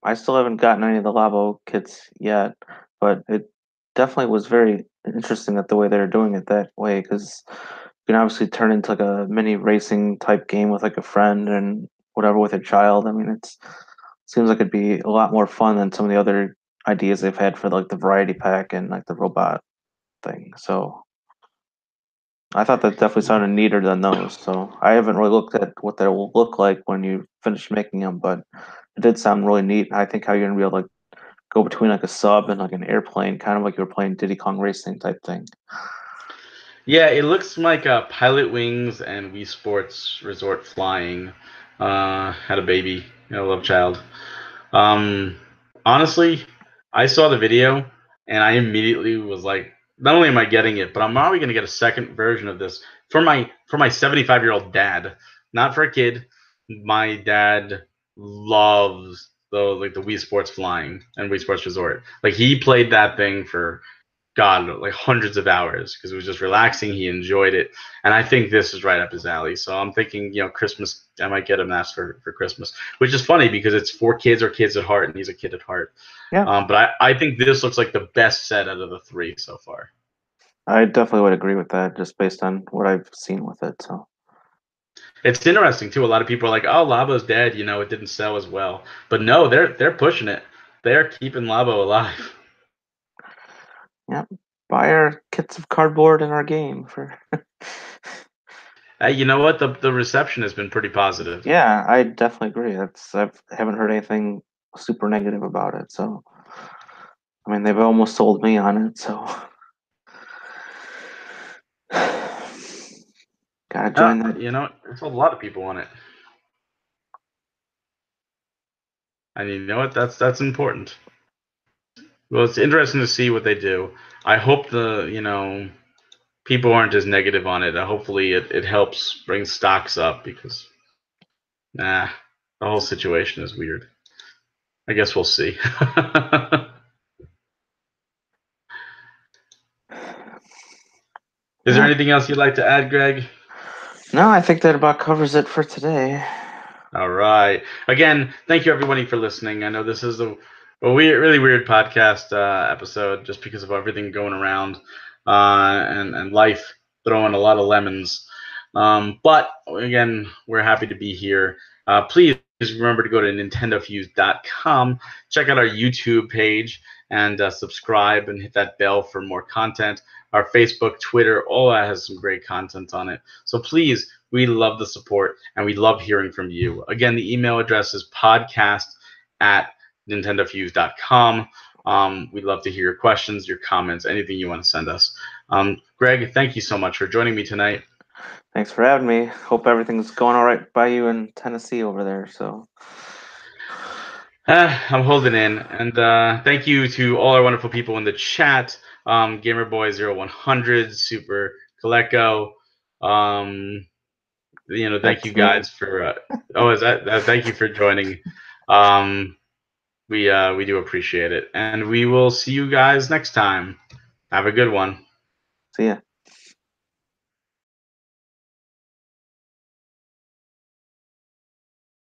I still haven't gotten any of the Labo kits yet, but it definitely was very interesting that the way they're doing it that way, because you can obviously turn into like a mini racing type game with like a friend and whatever with a child. I mean, it seems like it'd be a lot more fun than some of the other ideas they've had for like the variety pack and like the robot thing. So I thought that definitely sounded neater than those. So I haven't really looked at what that will look like when you finish making them, but it did sound really neat. I think how you're gonna be able to go between like a sub and like an airplane, kind of like you were playing Diddy Kong Racing type thing. Yeah, it looks like Pilot Wings and Wii Sports Resort Flying had a baby, love child. Um, Honestly, I saw the video and I immediately was like, not only am I getting it, but I'm probably going to get a second version of this for my 75-year-old dad, not for a kid. My dad loves the Wii Sports Flying and Wii Sports Resort. Like he played that thing for God, like hundreds of hours because it was just relaxing. He enjoyed it, and I think this is right up his alley. So I'm thinking, Christmas, I might get him that for Christmas, which is funny because it's for kids or kids at heart, and he's a kid at heart. Yeah, But I think this looks like the best set out of the 3 so far. I definitely would agree with that just based on what I've seen with it. So It's interesting too. A lot of people are like, "Oh, Labo's dead. It didn't sell as well." But no, they're pushing it. They're keeping Labo alive. yeah, buy our kits of cardboard in our game for. Hey, you know what? The reception has been pretty positive. Yeah, I definitely agree. I haven't heard anything super negative about it. So I mean, they've almost sold me on it. So gotta join that. There's a lot of people on it. And you know what? That's important. Well, it's interesting to see what they do. I hope people aren't as negative on it. Hopefully it helps bring stocks up because the whole situation is weird. I guess we'll see. Is there Yeah. anything else you'd like to add, Greg? No, I think that about covers it for today. All right. Again, thank you everybody for listening. I know this is a really weird podcast episode just because of everything going around and life throwing a lot of lemons. But again, we're happy to be here. Please remember to go to NintendoFuse.com, check out our YouTube page, and subscribe and hit that bell for more content. Our Facebook, Twitter, all that has some great content on it. So please, we love the support and we love hearing from you. Again, the email address is podcast@nintendofuse.com. We'd love to hear your questions, your comments, anything you want to send us. Greg, thank you so much for joining me tonight. Thanks for having me. Hope everything's going all right by you in Tennessee over there. So I'm holding in. And thank you to all our wonderful people in the chat. GamerBoy0100, Super Coleco, thank you That's me. guys for. Oh, is that? Thank you for joining. We do appreciate it, and we will see you guys next time. Have a good one. See ya.